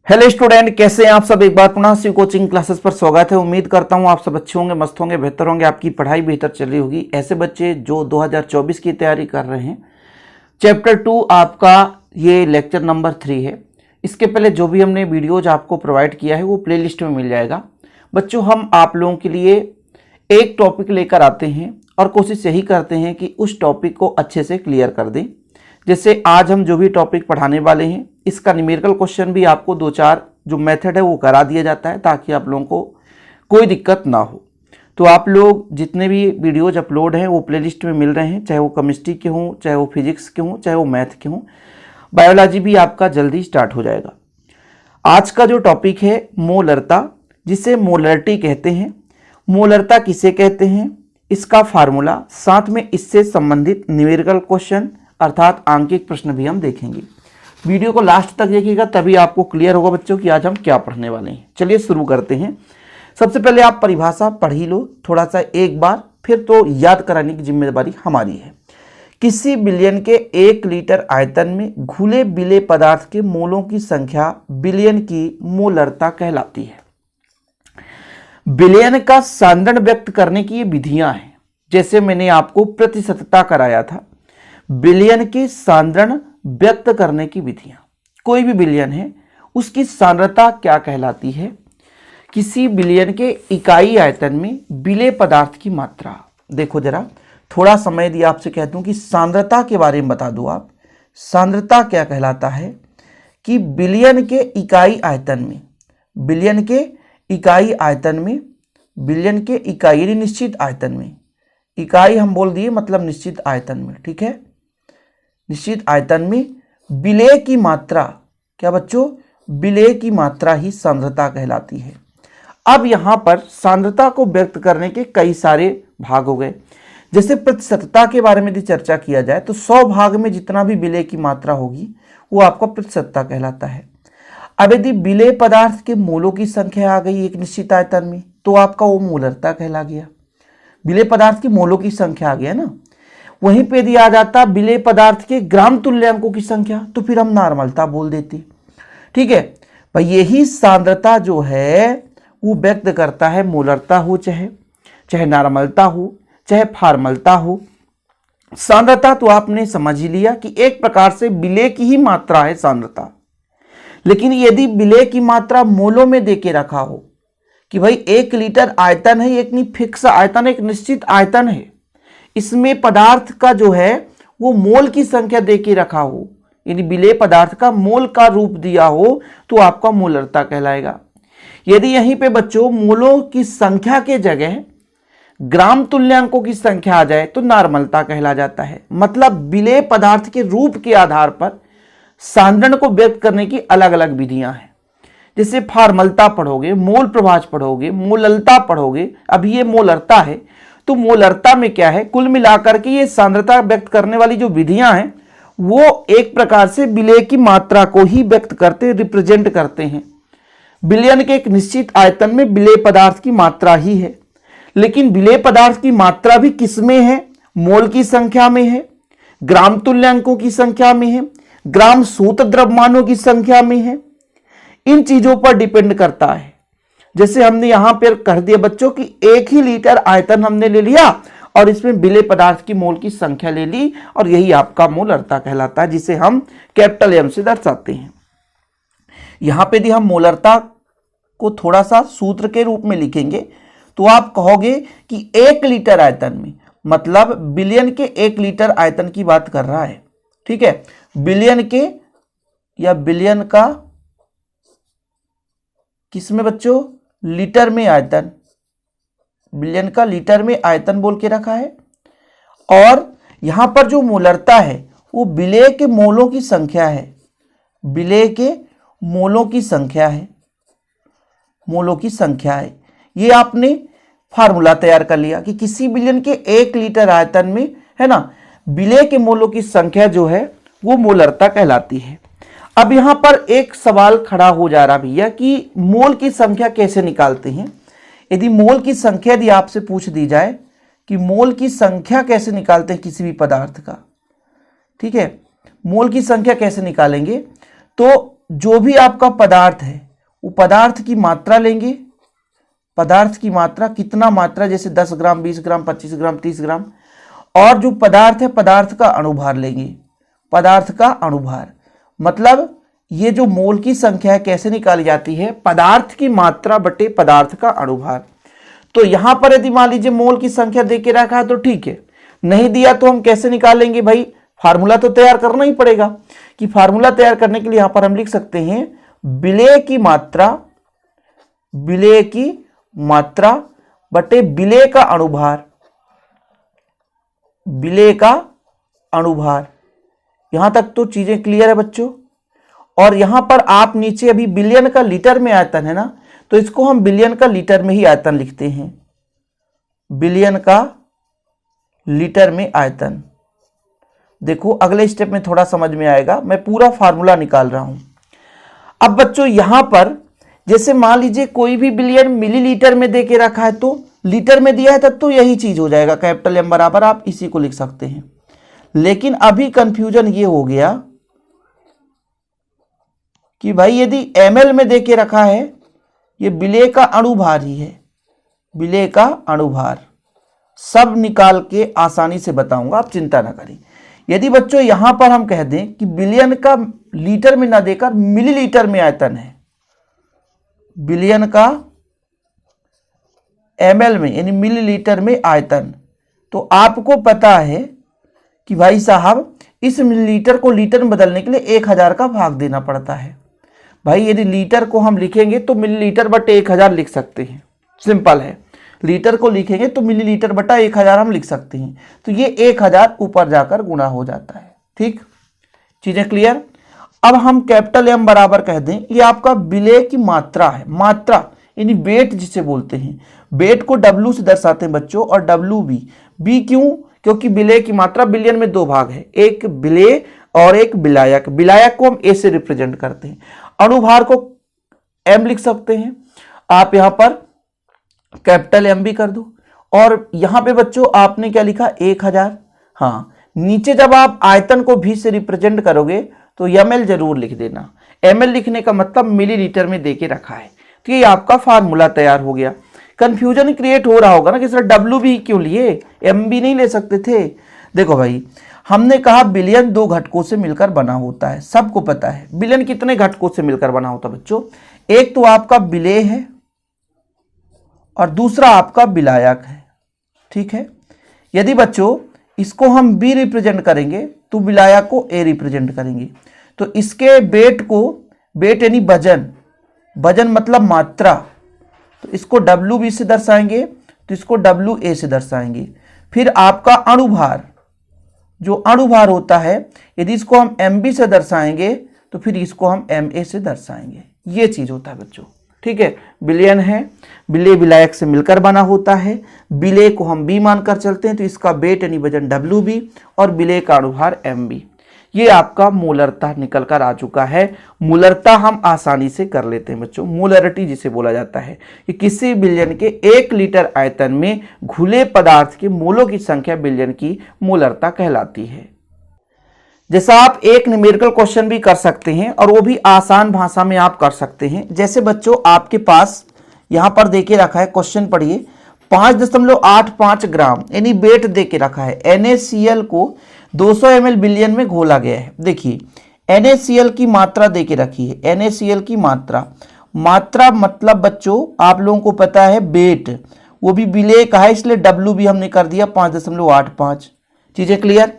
Hello student, कैसे हैं आप सब। एक बार पुनः शिव कोचिंग क्लासेस पर स्वागत है। उम्मीद करता हूं आप सब अच्छे होंगे, मस्त होंगे, बेहतर होंगे, आपकी पढ़ाई बेहतर चल रही होगी। ऐसे बच्चे जो 2024 की तैयारी कर रहे हैं, चैप्टर 2 आपका ये लेक्चर नंबर 3 है। इसके पहले जो भी हमने वीडियोज आपको प्रोवाइड किया है वो प्लेलिस्ट में मिल जाएगा। बच्चों, हम आप लोगों के लिए एक टॉपिक लेकर आते हैं और कोशिश यही करते हैं कि उस टॉपिक को अच्छे से क्लियर कर दें। जैसे आज हम जो भी टॉपिक पढ़ाने वाले हैं, इसका न्यूमेरिकल क्वेश्चन भी आपको 2-4 जो मेथड है वो करा दिया जाता है ताकि आप लोगों को कोई दिक्कत ना हो। तो आप लोग जितने भी वीडियोज अपलोड हैं वो प्लेलिस्ट में मिल रहे हैं, चाहे वो केमिस्ट्री के हों, चाहे वो फिजिक्स के हों, चाहे वो मैथ के हों। बायोलॉजी भी आपका जल्दी स्टार्ट हो जाएगा। आज का जो टॉपिक है मोलरता, जिसे मोलरिटी कहते हैं। मोलरता किसे कहते हैं, इसका फार्मूला, साथ में इससे संबंधित न्यूमेरिकल क्वेश्चन अर्थात आंकिक प्रश्न भी हम देखेंगे। वीडियो को लास्ट तक देखिएगा, तभी आपको क्लियर होगा बच्चों कि आज हम क्या पढ़ने वाले हैं। चलिए शुरू करते हैं। सबसे पहले आप परिभाषा पढ़ ही लो थोड़ा सा एक बार, फिर तो याद कराने की जिम्मेदारी हमारी है। किसी बिलियन के 1 लीटर आयतन में घुले बिले पदार्थ के मोलों की संख्या बिलियन की मोलरता कहलाती है। बिलियन का सांद्रण व्यक्त करने की ये विधियां हैं। जैसे मैंने आपको प्रतिशतता कराया था, बिलियन के सांद्रण व्यक्त करने की विधियां। कोई भी बिलियन है, उसकी सांद्रता क्या कहलाती है। किसी बिलियन के इकाई आयतन में बिले पदार्थ की मात्रा। देखो जरा, थोड़ा समय दिया आपसे कहता हूं कि सांद्रता के बारे में बता दो आप। सांद्रता क्या कहलाता है कि बिलियन के इकाई आयतन में, बिलियन के इकाई आयतन में, बिलियन के इकाई यानी निश्चित आयतन में, इकाई हम बोल दिए मतलब निश्चित आयतन में, ठीक है। निश्चित आयतन में विलेय की मात्रा, क्या बच्चों, विलेय की मात्रा ही सांद्रता कहलाती है। अब यहां पर सांद्रता को व्यक्त करने के कई सारे भाग हो गए। जैसे प्रतिशतता के बारे में यदि चर्चा किया जाए तो 100 भाग में जितना भी विलेय की मात्रा होगी वो आपका प्रतिशतता कहलाता है। अब यदि विलेय पदार्थ के मोलों की संख्या आ गई एक निश्चित आयतन में तो आपका वो मोलरता कहला गया। विलेय पदार्थ की मोलों की संख्या आ गया ना। वहीं पे यदि आ जाता विलेय पदार्थ के ग्राम तुल्यांकों की संख्या तो फिर हम नार्मलता बोल देते, ठीक है भाई। यही सांद्रता जो है वो व्यक्त करता है मोलरता हो, चाहे नार्मलता हो, चाहे फार्मलता हो। सांद्रता तो आपने समझ ही लिया कि एक प्रकार से विलेय की ही मात्रा है सांद्रता। लेकिन यदि विलेय की मात्रा मोलों में देके रखा हो कि भाई 1 लीटर आयतन है, एक नहीं फिक्स आयतन, एक निश्चित आयतन है, इसमें पदार्थ का जो है वो मोल की संख्या देके रखा हो, यानी विलेय पदार्थ का मोल का रूप दिया हो तो आपका मोलरता कहलाएगा। यदि यहीं पे बच्चों मोलों की संख्या के जगह ग्राम तुल्यांकों की संख्या आ जाए तो नार्मलता कहला जाता है। मतलब विलेय पदार्थ के रूप के आधार पर सांद्रण को व्यक्त करने की अलग अलग विधियां हैं। जैसे फार्मलता पढ़ोगे, मोल प्रभाज पढ़ोगे, मोललता पढ़ोगे, अभी ये मोलरता है। तो मोलरता में क्या है, कुल मिलाकर के ये सांद्रता व्यक्त करने वाली जो विधियां हैं वो एक प्रकार से विलेय की मात्रा को ही व्यक्त करते, रिप्रेजेंट करते हैं। बिलियन के एक निश्चित आयतन में विलेय पदार्थ की मात्रा ही है, लेकिन विलेय पदार्थ की मात्रा भी किसमें है, मोल की संख्या में है, ग्राम तुल्यांकों की संख्या में है, ग्राम सूत्र द्रव्यमानों की संख्या में है। इन चीजों पर डिपेंड करता है। जैसे हमने यहां पर कह दिया बच्चों कि 1 ही लीटर आयतन हमने ले लिया और इसमें विलेय पदार्थ की मोल की संख्या ले ली और यही आपका मोलरता कहलाता है, जिसे हम कैपिटल एम से दर्शाते हैं। यहां पे यदि हम मोलरता को थोड़ा सा सूत्र के रूप में लिखेंगे तो आप कहोगे कि 1 लीटर आयतन में, मतलब बिलियन के 1 लीटर आयतन की बात कर रहा है, ठीक है। बिलियन के या बिलियन का किसमें बच्चों, लीटर में आयतन, बिलियन का लीटर में आयतन बोल के रखा है। और यहां पर जो मोलरता है वो विलेय के मोलों की संख्या है, विलेय के मोलों की संख्या है, मोलों की संख्या है। ये आपने फार्मूला तैयार कर लिया कि किसी बिलियन के 1 लीटर आयतन में, है ना, विलेय के मोलों की संख्या जो है वो मोलरता कहलाती है। अब यहां पर एक सवाल खड़ा हो जा रहा भैया कि मोल की संख्या कैसे निकालते हैं। यदि मोल की संख्या यदि आपसे पूछ दी जाए कि मोल की संख्या कैसे निकालते हैं किसी भी पदार्थ का, ठीक है, मोल की संख्या कैसे निकालेंगे, तो जो भी आपका पदार्थ है वो पदार्थ की मात्रा लेंगे, पदार्थ की मात्रा, कितना मात्रा, जैसे 10 ग्राम, 20 ग्राम, 25 ग्राम, 30 ग्राम, और जो पदार्थ है पदार्थ का अणुभार लेंगे, पदार्थ का अणुभार। मतलब ये जो मोल की संख्या है कैसे निकाली जाती है, पदार्थ की मात्रा बटे पदार्थ का अणुभार। तो यहां पर यदि मान लीजिए मोल की संख्या दे के रखा है तो ठीक है, नहीं दिया तो हम कैसे निकालेंगे भाई, फार्मूला तो तैयार करना ही पड़ेगा। कि फार्मूला तैयार करने के लिए यहां पर हम लिख सकते हैं विलेय की मात्रा, विलेय की मात्रा बटे विलेय का अणुभार, विलेय का अणुभार। यहां तक तो चीजें क्लियर है बच्चों। और यहां पर आप नीचे अभी बिलियन का लीटर में आयतन है ना, तो इसको हम बिलियन का लीटर में ही आयतन लिखते हैं, बिलियन का लीटर में आयतन। देखो अगले स्टेप में थोड़ा समझ में आएगा, मैं पूरा फार्मूला निकाल रहा हूं। अब बच्चों यहां पर जैसे मान लीजिए कोई भी बिलियन मिलीलीटर में दे के रखा है तो लीटर में दिया है तब तो यही चीज हो जाएगा, कैपिटल एम बराबर आप इसी को लिख सकते हैं। लेकिन अभी कंफ्यूजन ये हो गया कि भाई यदि ml में दे के रखा है, ये विलेय का अणुभार ही है, विलेय का अणुभार। सब निकाल के आसानी से बताऊंगा, आप चिंता ना करें। यदि बच्चों यहां पर हम कह दें कि बिलियन का लीटर में ना देकर मिलीलीटर में आयतन है, बिलियन का ml में यानी मिलीलीटर में आयतन, तो आपको पता है कि भाई साहब इस मिलीलीटर को लीटर में बदलने के लिए 1000 का भाग देना पड़ता है। भाई यदि लीटर को हम लिखेंगे तो मिलीलीटर बटे 1000 लिख सकते हैं, सिंपल है। लीटर को लिखेंगे तो मिलीलीटर बटा 1000 हम लिख सकते हैं, तो ये 1000 ऊपर जाकर गुणा हो जाता है। ठीक, चीजें क्लियर। अब हम कैपिटल एम बराबर कह दें, ये आपका विलेय की मात्रा है, मात्रा यानी वेट जिसे बोलते हैं। वेट को W से दर्शाते हैं बच्चों, और WB, बी क्यों, क्योंकि विलेय की मात्रा बिलियन में 2 भाग है, एक विलेय और एक विलायक। विलायक को हम A से रिप्रेजेंट करते हैं, अणुभार को M लिख सकते हैं। आप यहां पर कैपिटल M भी कर दो, और यहां पे बच्चों आपने क्या लिखा 1000। हाँ, नीचे जब आप आयतन को V से रिप्रेजेंट करोगे तो ml जरूर लिख देना। ml लिखने का मतलब मिलीलीटर में देके रखा है। तो ये आपका फार्मूला तैयार हो गया। कंफ्यूजन क्रिएट हो रहा होगा ना कि सर WB क्यों लिए, MB नहीं ले सकते थे। देखो भाई, हमने कहा बिलियन 2 घटकों से मिलकर बना होता है, सबको पता है। बिलियन कितने घटकों से मिलकर बना होता है बच्चों, एक तो आपका विलेय है और दूसरा आपका विलायक है। ठीक है, यदि बच्चों इसको हम B रिप्रेजेंट करेंगे तो विलायक को A रिप्रेजेंट करेंगे। तो इसके वेट को, वेट यानी वजन, वजन मतलब मात्रा, तो इसको WB से दर्शाएंगे तो इसको WA से दर्शाएंगे। फिर आपका अणुभार, जो अणुभार होता है, यदि इसको हम MB से दर्शाएंगे तो फिर इसको हम MA से दर्शाएंगे। ये चीज होता है बच्चों। ठीक है, बिलियन है, विलेय विलायक से मिलकर बना होता है। विलेय को हम B मानकर चलते हैं तो इसका वेट यानी वजन WB और विलेय का अणुभार MB। ये आपका मोलरता निकल कर आ चुका है। मोलरता हम आसानी से कर लेते हैं बच्चों, मोलरिटी जिसे बोला जाता है कि किसी बिलियन के 1 लीटर आयतन में घुले पदार्थ के मोलों की संख्या बिलियन की मोलरता कहलाती है। जैसा आप एक न्यूमेरिकल क्वेश्चन भी कर सकते हैं और वो भी आसान भाषा में आप कर सकते हैं। जैसे बच्चों आपके पास यहां पर देके रखा है, क्वेश्चन पढ़िए, 5.85 ग्राम यानी वेट देके रखा है। NaCl को 200 ml बिलियन में घोला गया है। देखिए NaCl की मात्रा देके रखी है, NaCl की मात्रा, मात्रा मतलब बच्चों आप लोगों को पता है वेट, वो भी विलेय का है इसलिए WB हमने कर दिया 5.85। चीजें क्लियर।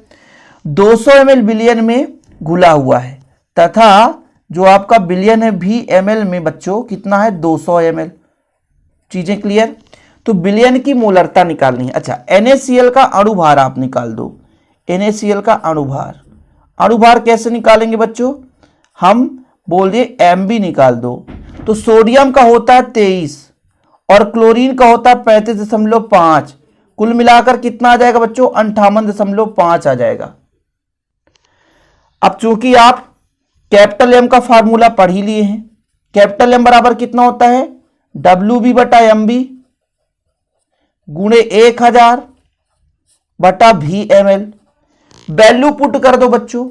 200 ml बिलियन में घुला हुआ है तथा जो आपका बिलियन है भी ml में बच्चों कितना है 200 ml। चीजें क्लियर। तो बिलियन की मोलरता निकालनी है। अच्छा, NaCl का अणुभार आप निकाल दो, NaCl का अणुभार, अणुभार कैसे निकालेंगे बच्चों, हम बोल दिए MB निकाल दो। तो सोडियम का होता है 23 और क्लोरीन का होता है 35.5, कुल मिलाकर कितना आ जाएगा बच्चों 58.5 आ जाएगा। अब चूंकि आप कैपिटल M का फार्मूला पढ़ ही लिए हैं, कैपिटल M बराबर कितना होता है WB बटा MB गुणे 1000 बटा VML। वैल्यू पुट कर दो बच्चों,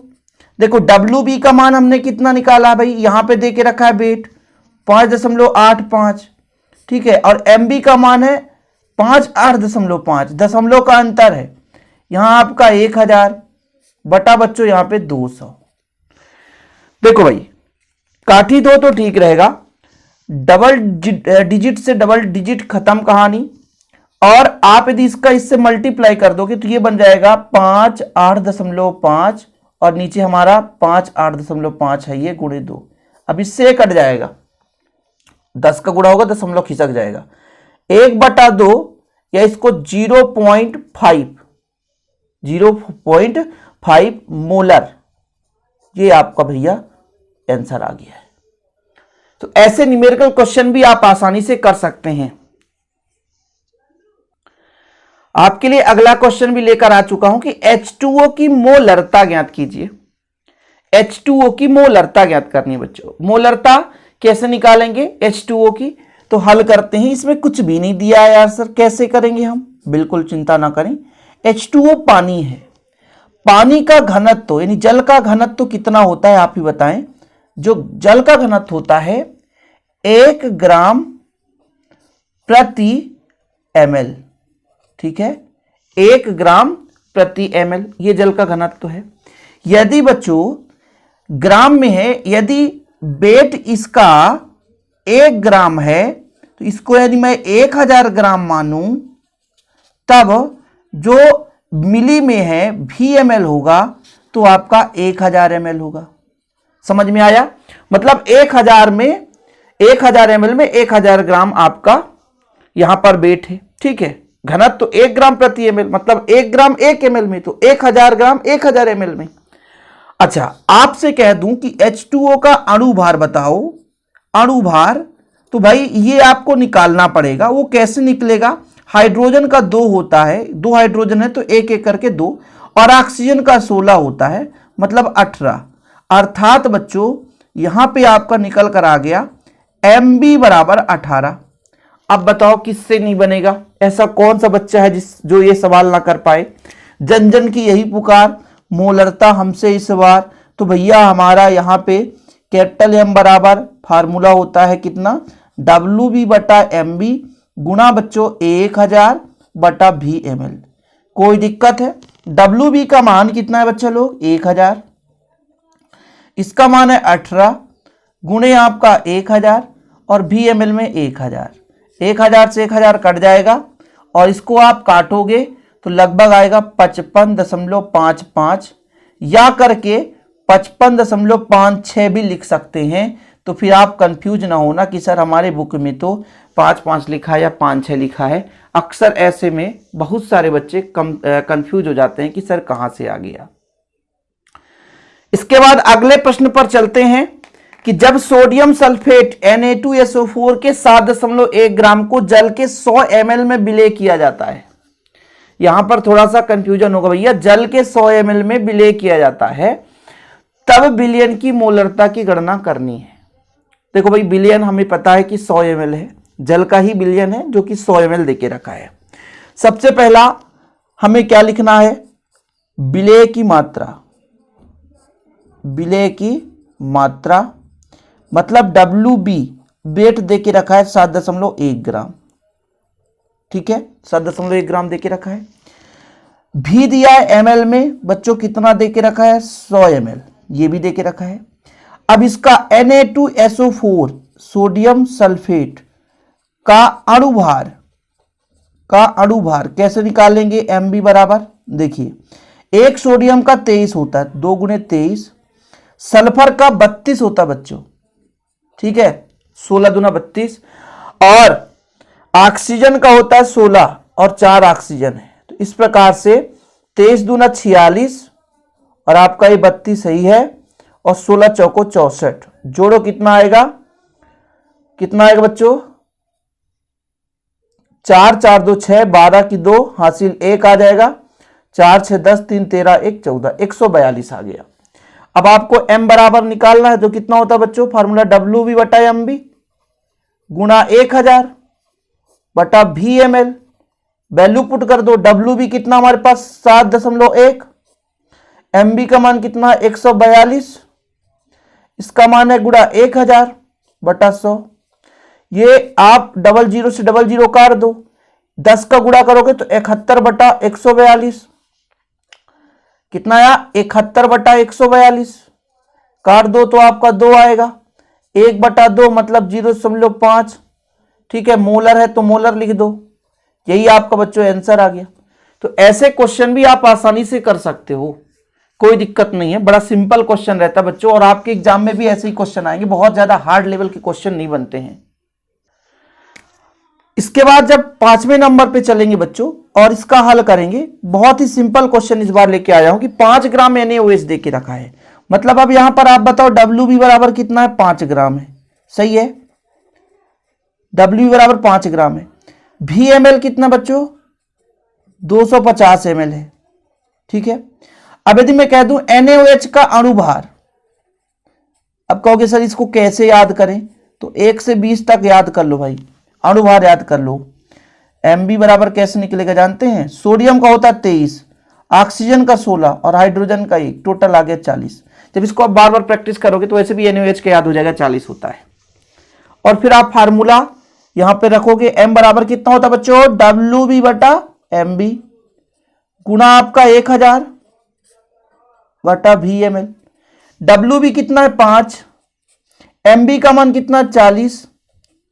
देखो WB का मान हमने कितना निकाला भाई, यहां पे दे के रखा है वेट 5.85, ठीक है, और MB का मान है 5.8.5, दशमलव का अंतर है। यहां आपका 1000 बटा बच्चों यहां पे 200। देखो भाई काठी दो तो ठीक रहेगा, डबल डिजिट से डबल डिजिट खत्म कहानी। और आप यदि इसका इससे मल्टीप्लाई कर दोगे तो ये बन जाएगा 5.8.5 और नीचे हमारा 5.8.5 है, ये गुणे 2। अब इससे कट जाएगा, 10 का गुणा होगा, दशमलव खिसक जाएगा। 1/2 या इसको 0.5 मोलर, ये आपका भैया आंसर आ गया है। तो ऐसे न्यूमेरिकल क्वेश्चन भी आप आसानी से कर सकते हैं। आपके लिए अगला क्वेश्चन भी लेकर आ चुका हूं कि H2O की मोलरता ज्ञात कीजिए। H2O की मोलरता ज्ञात करनी है बच्चों। मोलरता कैसे निकालेंगे H2O की, तो हल करते हैं। इसमें कुछ भी नहीं दिया है यार सर, कैसे करेंगे हम, बिल्कुल चिंता ना करें। H2O पानी है, पानी का घनत्व यानी जल का घनत्व कितना होता है आप ही बताएं। जो जल का घनत्व होता है 1 ग्राम प्रति ml, ठीक है, 1 ग्राम प्रति ml, ये जल का घनत्व है। यदि बच्चों ग्राम में है, यदि वेट इसका 1 ग्राम है तो इसको यदि मैं 1000 ग्राम मानूं, तब जो मिली में है VmL होगा तो आपका 1000 ml होगा। समझ में आया, मतलब 1000 में 1000 ml में 1000 ग्राम आपका यहां पर वेट है, ठीक है। घनत्व तो 1 ग्राम प्रति ml, मतलब 1 ग्राम 1 ml में, तो 1000 ग्राम 1000 ml में। अच्छा आपसे कह दूं कि H2O का अणु भार बताओ, अणु भार, तो भाई ये आपको निकालना पड़ेगा। वो कैसे निकलेगा, हाइड्रोजन का 2 होता है, 2 हाइड्रोजन है तो एक एक करके 2, और ऑक्सीजन का 16 होता है, मतलब 18। अर्थात बच्चों यहां पे आपका निकल कर आ गया MB बराबर 18। अब बताओ किससे नहीं बनेगा, ऐसा कौन सा बच्चा है जो ये सवाल ना कर पाए। जन जन की यही पुकार, मोलरता हमसे इस बार। तो भैया हमारा यहाँ पे कैपिटल M बराबर फार्मूला होता है कितना, WB बटा MB गुणा बच्चों 1000 बटा VmL। कोई दिक्कत है, WB का मान कितना है बच्चा लोग, 1000, इसका मान है 18 गुणे आपका 1000 और VmL में 1000। 1000 से 1000 कट जाएगा और इसको आप काटोगे तो लगभग आएगा 55.55, या करके 55.56 भी लिख सकते हैं। तो फिर आप कंफ्यूज ना होना कि सर हमारे बुक में तो 5-5 लिखा है या 5-6 लिखा है। अक्सर ऐसे में बहुत सारे बच्चे कंफ्यूज हो जाते हैं कि सर कहां से आ गया। इसके बाद अगले प्रश्न पर चलते हैं कि जब सोडियम सल्फेट Na2SO4 के 7.1 ग्राम को जल के 100 ml में विलय किया जाता है। यहां पर थोड़ा सा कंफ्यूजन होगा भैया, जल के 100 ml में विलय किया जाता है, तब बिलियन की मोलरता की गणना करनी है। देखो भाई बिलियन हमें पता है कि 100 ml है, जल का ही बिलियन है जो कि 100 ml देके रखा है। सबसे पहला हमें क्या लिखना है, विलय की मात्रा, विलय की मात्रा मतलब WB वेट देके रखा है 7.1 ग्राम, ठीक है, 7.1 ग्राम देके रखा है। भी दिया है ml में, बच्चों कितना देके रखा है 100 ml, ये भी देके रखा है। अब इसका Na2SO4 सोडियम सल्फेट का अणुभार कैसे निकालेंगे, MB बराबर, देखिए एक सोडियम का 23 होता है, 2 गुणे 23, सल्फर का 32 होता है बच्चों, ठीक है, 16 दूना 32, और ऑक्सीजन का होता है 16 और 4 ऑक्सीजन है। तो इस प्रकार से 23 दूना 46 और आपका ये 32 सही है, और 16 चौको 64, जोड़ो कितना आएगा, कितना आएगा बच्चों, 4 4 2 6, 12 की 2 हासिल 1 आ जाएगा, 4 6 10 3 13 1 14, 142 आ गया। अब आपको M बराबर निकालना है, जो कितना होता है बच्चों, फार्मूला WB बटा MB गुणा 1000 बटा VmL, वैल्यू पुट कर दो। WB कितना हमारे पास 7.1, एम बी का मान कितना है 142, इसका मान है गुणा 1000 बटा 100। ये आप 00 से 00 काट दो, 10 का गुणा करोगे तो 71 बटा 142, कितना आया 71 बटा 142, काट दो तो आपका 2 आएगा, 1 बटा 2 मतलब 0.5, ठीक है, मोलर है तो मोलर लिख दो। यही आपका बच्चों आंसर आ गया। तो ऐसे क्वेश्चन भी आप आसानी से कर सकते हो, कोई दिक्कत नहीं है, बड़ा सिंपल क्वेश्चन रहता है बच्चों, और आपके एग्जाम में भी ऐसे ही क्वेश्चन आएंगे, बहुत ज्यादा हार्ड लेवल के क्वेश्चन नहीं बनते हैं। इसके बाद जब 5वें नंबर पे चलेंगे बच्चों और इसका हल करेंगे, बहुत ही सिंपल क्वेश्चन इस बार लेके आया हूं कि 5 ग्राम NaOH दे के रखा है, मतलब अब यहां पर आप बताओ WB बराबर कितना है 5 ग्राम है, सही है, WB बराबर 5 ग्राम है। VML कितना बच्चों 250 ml है, ठीक है। अब यदि मैं कह दूं NaOH का अणुभार, अब कहोगे सर इसको कैसे याद करें, तो 1 से 20 तक याद कर लो भाई, अणुभार याद कर लो। Mb बराबर कैसे निकलेगा जानते हैं, सोडियम का होता है 23, ऑक्सीजन का 16 और हाइड्रोजन का 1, टोटल आ गया 40। जब इसको आप बार बार प्रैक्टिस करोगे तो वैसे भी NaOH का याद हो जाएगा 40 होता है। और फिर आप फार्मूला यहां पे रखोगे, M बराबर कितना होता है बच्चों WB बटा MB गुणा आपका 1000 बटा VML। WB कितना है 5, MB का मान कितना 40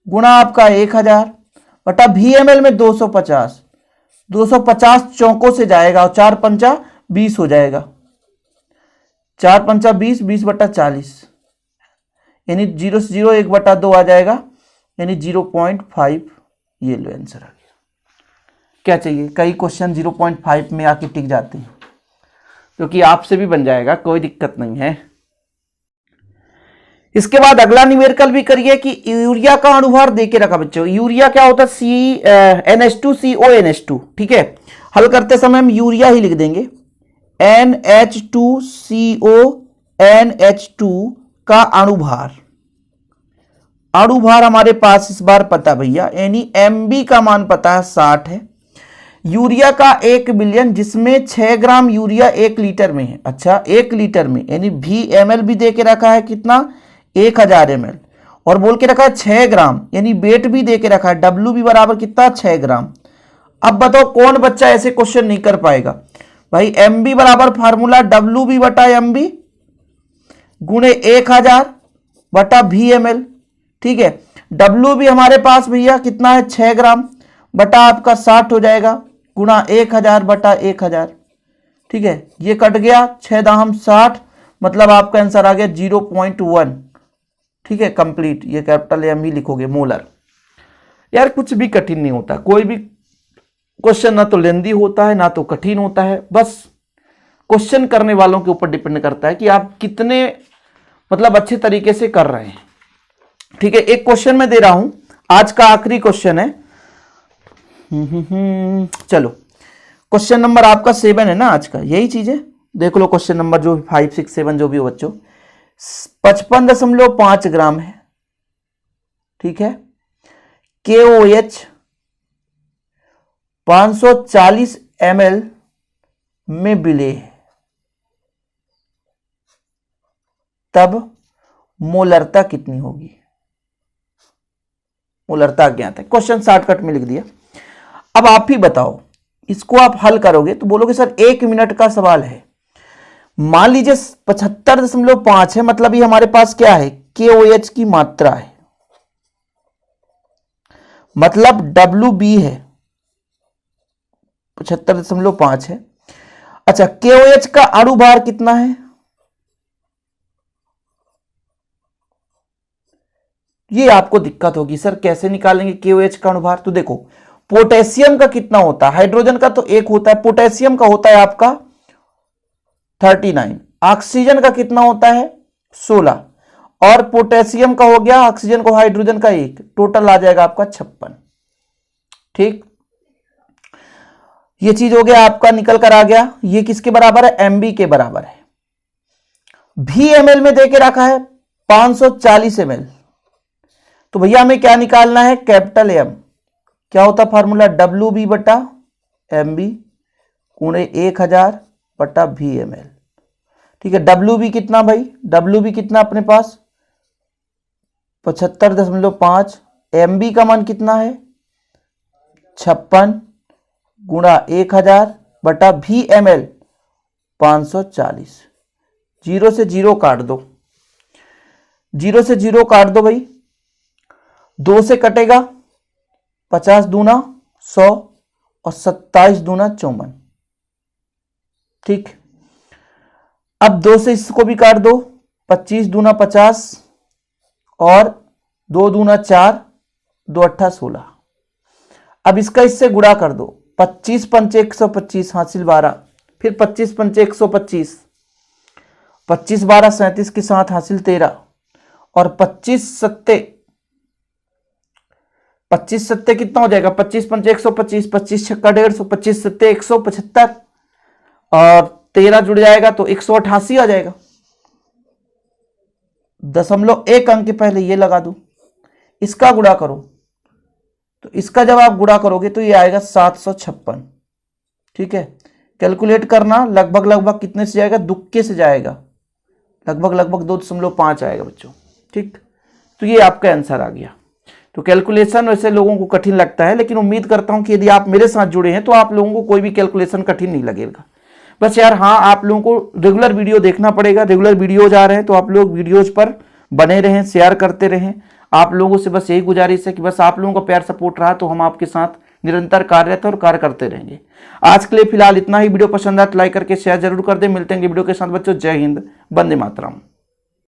गुणा आपका 1000 बटा VML में 250, 250 चौकों से जाएगा और 4 पंचा 20 हो जाएगा, 4 पंचा 20, 20 बटा 40, यानी 0 से 0 1 बटा 2 आ जाएगा, यानी 0.5। ये लो आंसर आ गया। क्या चाहिए, कई क्वेश्चन 0.5 में आके टिक जाते हैं, क्योंकि आपसे भी बन जाएगा, कोई दिक्कत नहीं है। इसके बाद अगला न्यूमेरिकल भी करिए कि यूरिया का अणुभार देके रखा बच्चों। यूरिया क्या होता है NH2CONH2, ठीक है। हल करते समय हम यूरिया ही लिख देंगे, NH2CONH2 का अणुभार, अणुभार हमारे पास इस बार पता भैया, यानी MB का मान पता है 60 है। यूरिया का 1 बिलियन, जिसमें 6 ग्राम यूरिया 1 लीटर में है, अच्छा 1 लीटर में, यानी VML भी दे के रखा है कितना 1000 ml, और बोल के रखा है 6 ग्राम, यानी वेट भी दे के रखा है WB बराबर कितना 6 ग्राम। अब बताओ कौन बच्चा ऐसे क्वेश्चन नहीं कर पाएगा भाई। MB बराबर फार्मूला WB बटा MB गुणे 1000 बटा VML, ठीक है। WB हमारे पास भैया कितना है 6 ग्राम बटा आपका 60 हो जाएगा, गुणा 1000 बटा 1000, ठीक है। ये कट गया, 6 दाहम 60, मतलब आपका आंसर आ गया 0.1, ठीक है, कंप्लीट। ये कैपिटल M ही लिखोगे, मोलर। यार कुछ भी कठिन नहीं होता, कोई भी क्वेश्चन ना तो लेंदी होता है ना तो कठिन होता है, बस क्वेश्चन करने वालों के ऊपर डिपेंड करता है कि आप कितने मतलब अच्छे तरीके से कर रहे हैं, ठीक है। एक क्वेश्चन मैं दे रहा हूं, आज का आखिरी क्वेश्चन है। चलो क्वेश्चन नंबर आपका 7 है ना आज का, यही चीज है, देख लो क्वेश्चन नंबर जो 5, 6, 7 जो भी हो बच्चों। 55.5 ग्राम है, ठीक है। KOH 540 ml में विलेय है, तब मोलरता कितनी होगी। मोलरता ज्ञात है, क्वेश्चन शॉर्टकट में लिख दिया। अब आप ही बताओ, इसको आप हल करोगे तो बोलोगे सर 1 मिनट का सवाल है। मान लीजिए 75.5 है, मतलब ये हमारे पास क्या है KOH की मात्रा है, मतलब WB है 75.5 है। अच्छा KOH का अणुभार कितना है, ये आपको दिक्कत होगी सर कैसे निकालेंगे KOH का अणुभार। तो देखो पोटेशियम का कितना होता है, हाइड्रोजन का तो 1 होता है, पोटेशियम का होता है आपका 39, ऑक्सीजन का कितना होता है 16, और पोटेशियम का हो गया, ऑक्सीजन को हाइड्रोजन का 1, टोटल आ जाएगा आपका 56, ठीक। ये चीज हो गया आपका, निकल कर आ गया। ये किसके बराबर है, MB के बराबर है। VML में देके रखा है 540 ml, तो भैया हमें क्या निकालना है, कैपिटल M। क्या होता फार्मूला WB बटा MB गुणे 1000 बटा VML, ठीक है। डब्ल्यू बी कितना भाई, डब्ल्यू बी कितना अपने पास 75.5। एम बी का मान कितना है 56 गुणा 1000 बटा वी एम एल 540। जीरो से जीरो काट दो, जीरो से जीरो काट दो भाई, 2 से कटेगा 50 दूना 100 और 27 दूना 54। ठीक, अब 2 से इसको भी काट दो, 25 दूना 50 और 2 दूना 4, 2 अट्ठा 16। अब इसका इससे गुणा कर दो, 25 पंचे 125 हासिल 12, फिर 25 पंचे 125, 25 12 37 के साथ हासिल 13 और 25 सत्ते कितना हो जाएगा, 25 पंचे 125, 25 छक्का 150, 25 सत्ते 175 और 13 जुड़ जाएगा तो 188 आ जाएगा। 0.1 अंक के पहले ये लगा दूं, इसका गुणा करो तो इसका जब आप गुणा करोगे तो ये आएगा 756। ठीक है, कैलकुलेट करना, लगभग लगभग कितने से जाएगा, दुक्के से जाएगा, लगभग लगभग 2.5 आएगा बच्चों। ठीक, तो ये आपका आंसर आ गया। तो कैलकुलेशन वैसे लोगों को कठिन लगता है, लेकिन उम्मीद करता हूं कि यदि आप मेरे साथ जुड़े हैं तो आप लोगों को कोई भी कैलकुलेशन कठिन नहीं लगेगा। बस यार हाँ, आप लोगों को रेगुलर वीडियो देखना पड़ेगा, रेगुलर वीडियोज आ रहे हैं तो आप लोग वीडियोज पर बने रहें, शेयर करते रहें। आप लोगों से बस यही गुजारिश है कि बस आप लोगों का प्यार सपोर्ट रहा तो हम आपके साथ निरंतर कार्यरत और कार्य करते रहेंगे। आज के लिए फिलहाल इतना ही। वीडियो पसंद आए तो लाइक करके शेयर जरूर कर दें। मिलते हैं वीडियो के साथ बच्चों। जय हिंद, वंदे मातरम।